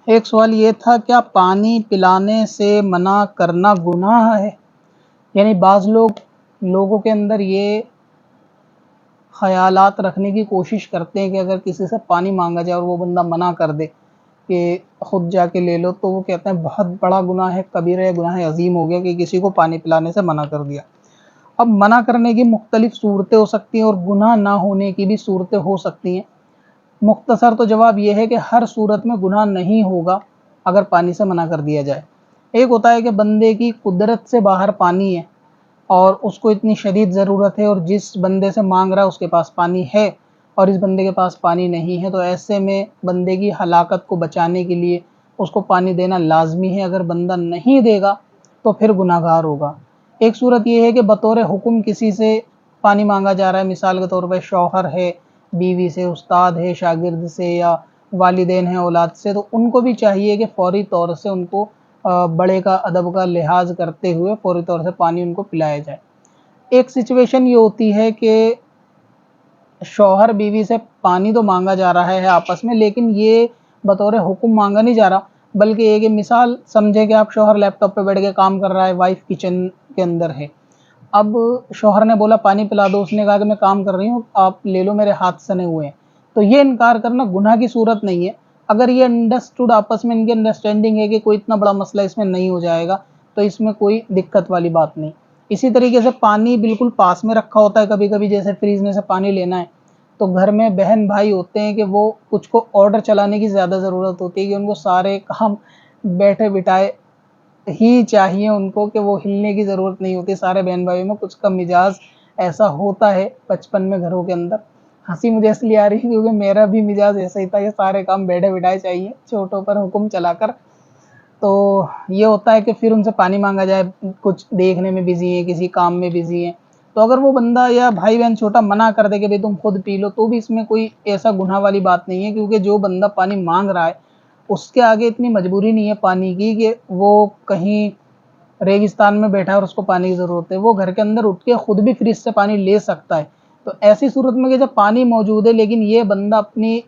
ایک سوال یہ تھا، کیا پانی پلانے سے منع کرنا گناہ ہے؟ یعنی بعض لوگوں کے اندر یہ خیالات رکھنے کی کوشش کرتے ہیں کہ اگر کسی سے پانی مانگا جائے اور وہ بندہ منع کر دے کہ خود جا کے لے لو، تو وہ کہتے ہیں بہت بڑا گناہ ہے، کبیرہ گناہ عظیم ہو گیا کہ کسی کو پانی پلانے سے منع کر دیا۔ اب منع کرنے کی مختلف صورتیں ہو سکتی ہیں اور گناہ نہ ہونے کی بھی صورتیں ہو سکتی ہیں۔ مختصر تو جواب یہ ہے کہ ہر صورت میں گناہ نہیں ہوگا اگر پانی سے منع کر دیا جائے۔ ایک ہوتا ہے کہ بندے کی قدرت سے باہر پانی ہے اور اس کو اتنی شدید ضرورت ہے، اور جس بندے سے مانگ رہا ہے اس کے پاس پانی ہے اور اس بندے کے پاس پانی نہیں ہے، تو ایسے میں بندے کی ہلاکت کو بچانے کے لیے اس کو پانی دینا لازمی ہے۔ اگر بندہ نہیں دے گا تو پھر گناہ گار ہوگا۔ ایک صورت یہ ہے کہ بطور حکم کسی سے پانی مانگا جا رہا ہے، مثال کے طور پہ شوہر ہے بیوی سے، استاد ہے شاگرد سے، یا والدین ہیں اولاد سے، تو ان کو بھی چاہیے کہ فوری طور سے ان کو بڑے کا ادب کا لحاظ کرتے ہوئے فوری طور سے پانی ان کو پلایا جائے۔ ایک سچویشن یہ ہوتی ہے کہ شوہر بیوی سے پانی تو مانگا جا رہا ہے آپس میں، لیکن یہ بطور حکم مانگا نہیں جا رہا، بلکہ ایک مثال سمجھے کہ آپ شوہر لیپ ٹاپ پہ بیٹھ کے کام کر رہا ہے، وائف کچن کے اندر ہے۔ اب شوہر نے بولا پانی پلا دو، اس نے کہا کہ میں کام کر رہی ہوں، آپ لے لو، میرے ہاتھ سنے ہوئے ہیں، تو یہ انکار کرنا گناہ کی صورت نہیں ہے۔ اگر یہ انڈرسٹوڈ آپس میں ان کی انڈرسٹینڈنگ ہے کہ کوئی اتنا بڑا مسئلہ اس میں نہیں ہو جائے گا، تو اس میں کوئی دقت والی بات نہیں۔ اسی طریقے سے پانی بالکل پاس میں رکھا ہوتا ہے، کبھی کبھی جیسے فریج میں سے پانی لینا ہے، تو گھر میں بہن بھائی ہوتے ہیں کہ وہ کچھ کو آرڈر چلانے کی زیادہ ضرورت ہوتی ہے کہ ان کو سارے کام بیٹھے بٹھائے ہی چاہیے، ان کو کہ وہ ہلنے کی ضرورت نہیں ہوتی۔ سارے بہن بھائیوں میں کچھ کا مزاج ایسا ہوتا ہے بچپن میں گھروں کے اندر۔ ہنسی مجھے اس لیے آ رہی ہے کیونکہ میرا بھی مزاج ایسا ہی تھا کہ سارے کام بیٹھے بٹھائے چاہیے، چھوٹوں پر حکم چلا کر۔ تو یہ ہوتا ہے کہ پھر ان سے پانی مانگا جائے، کچھ دیکھنے میں بزی ہیں، کسی کام میں بزی ہیں، تو اگر وہ بندہ یا بھائی بہن چھوٹا منع کر دے کہ بھئی تم خود پی لو، تو بھی اس میں کوئی ایسا گناہ والی بات نہیں ہے، کیونکہ جو بندہ پانی مانگ رہا ہے اس کے آگے اتنی مجبوری نہیں ہے پانی کی کہ وہ کہیں ریگستان میں بیٹھا ہے اور اس کو پانی کی ضرورت ہے، وہ گھر کے اندر اٹھ کے خود بھی فریج سے پانی لے سکتا ہے۔ تو ایسی صورت میں کہ جب پانی موجود ہے لیکن یہ بندہ اپنی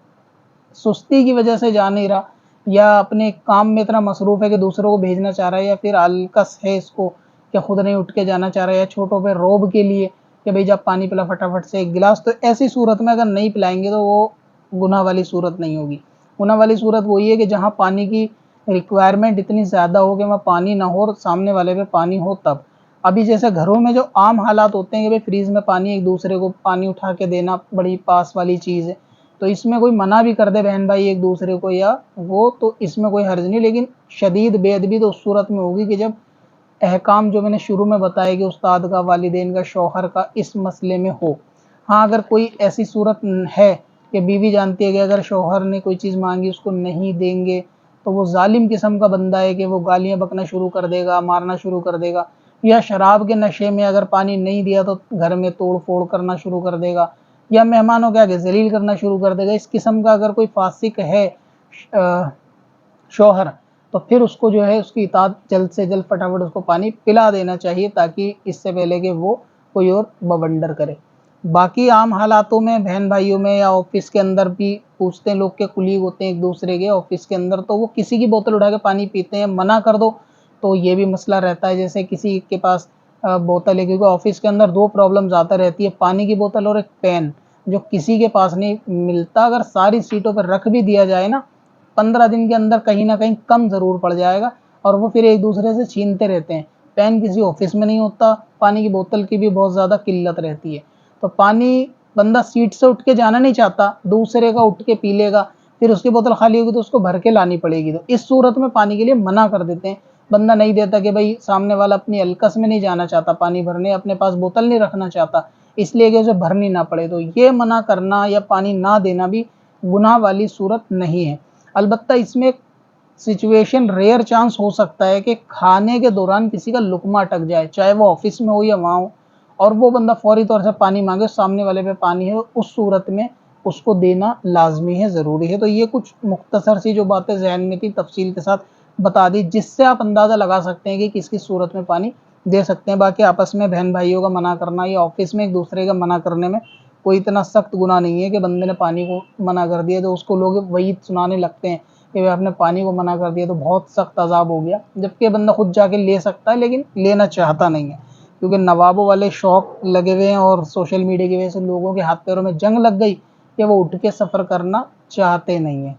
سستی کی وجہ سے جا نہیں رہا، یا اپنے کام میں اتنا مصروف ہے کہ دوسروں کو بھیجنا چاہ رہا ہے، یا پھر الکس ہے اس کو کہ خود نہیں اٹھ کے جانا چاہ رہا ہے، یا چھوٹوں پہ روب کے لیے کہ بھئی جب پانی پلا فٹافٹ سے ایک گلاس، تو ایسی صورت میں اگر نہیں پلائیں گے تو وہ گناہ والی صورت نہیں ہوگی۔ گناہ والی صورت وہی ہے کہ جہاں پانی کی ریکوائرمنٹ اتنی زیادہ ہو کہ وہاں پانی نہ ہو اور سامنے والے پہ پانی ہو تب۔ ابھی جیسے گھروں میں جو عام حالات ہوتے ہیں کہ بھئی فریز میں پانی، ایک دوسرے کو پانی اٹھا کے دینا بڑی پاس والی چیز ہے، تو اس میں کوئی منع بھی کر دے بہن بھائی ایک دوسرے کو یا وہ، تو اس میں کوئی حرج نہیں، لیکن شدید بے ادبی تو اس صورت میں ہوگی کہ جب احکام جو میں نے شروع میں بتایا کہ استاد کا، والدین کا، شوہر کا اس مسئلے میں ہو۔ ہاں اگر کوئی ایسی صورت ہے کہ بیوی جانتی ہے کہ اگر شوہر نے کوئی چیز مانگی اس کو نہیں دیں گے تو وہ ظالم قسم کا بندہ ہے کہ وہ گالیاں بکنا شروع کر دے گا، مارنا شروع کر دے گا، یا شراب کے نشے میں اگر پانی نہیں دیا تو گھر میں توڑ پھوڑ کرنا شروع کر دے گا، یا مہمانوں کے آگے ذلیل کرنا شروع کر دے گا، اس قسم کا اگر کوئی فاسق ہے شوہر، تو پھر اس کو جو ہے اس کی اطاعت جلد سے جلد فٹافٹ اس کو پانی پلا دینا چاہیے، تاکہ اس سے پہلے کہ وہ کوئی اور بونڈر کرے۔ باقی عام حالاتوں میں بہن بھائیوں میں یا آفس کے اندر بھی پوچھتے ہیں لوگ کے کلیگ ہوتے ہیں ایک دوسرے کے آفس کے اندر، تو وہ کسی کی بوتل اٹھا کے پانی پیتے ہیں، منع کر دو تو یہ بھی مسئلہ رہتا ہے۔ جیسے کسی کے پاس بوتل ہے، کیونکہ آفس کے اندر دو پرابلمز آتا رہتی ہے، پانی کی بوتل اور ایک پین، جو کسی کے پاس نہیں ملتا۔ اگر ساری سیٹوں پر رکھ بھی دیا جائے نا، 15 دن کے اندر کہیں نہ کہیں کم ضرور پڑ جائے گا، اور وہ پھر ایک دوسرے سے چھینتے رہتے ہیں۔ پین کسی آفس میں نہیں ہوتا، پانی کی بوتل کی بھی بہت زیادہ قلت رہتی ہے۔ تو پانی بندہ سیٹ سے اٹھ کے جانا نہیں چاہتا، دوسرے کا اٹھ کے پی لے گا، پھر اس کی بوتل خالی ہوگی تو اس کو بھر کے لانی پڑے گی، تو اس صورت میں پانی کے لیے منع کر دیتے ہیں۔ بندہ نہیں دیتا کہ بھائی سامنے والا اپنی الکس میں نہیں جانا چاہتا پانی بھرنے، اپنے پاس بوتل نہیں رکھنا چاہتا، اس لیے کہ اسے بھرنی نہ پڑے، تو یہ منع کرنا یا پانی نہ دینا بھی گناہ والی صورت نہیں ہے۔ البتہ اس میں ایک سچویشن ریئر چانس ہو سکتا ہے کہ کھانے کے دوران کسی کا لقمہ اٹک جائے، چاہے وہ آفس میں ہو یا وہاں ہو، اور وہ بندہ فوری طور سے پانی مانگے، سامنے والے پہ پانی ہے، اس صورت میں اس کو دینا لازمی ہے، ضروری ہے۔ تو یہ کچھ مختصر سی جو باتیں ذہن میں تھی تفصیل کے ساتھ بتا دی، جس سے آپ اندازہ لگا سکتے ہیں کہ کس کس صورت میں پانی دے سکتے ہیں۔ باقی آپس میں بہن بھائیوں کا منع کرنا یا آفس میں ایک دوسرے کا منع کرنے میں کوئی اتنا سخت گناہ نہیں ہے کہ بندے نے پانی کو منع کر دیا تو اس کو لوگ وعید سنانے لگتے ہیں کہ آپ نے پانی کو منع کر دیا تو بہت سخت عذاب ہو گیا، جبکہ بندہ خود جا کے لے سکتا ہے لیکن لینا چاہتا نہیں ہے، کیونکہ نوابوں والے شوق لگے ہوئے ہیں اور سوشل میڈیا کی وجہ سے لوگوں کے ہاتھ پیروں میں جنگ لگ گئی کہ وہ اٹھ کے سفر کرنا چاہتے نہیں ہیں۔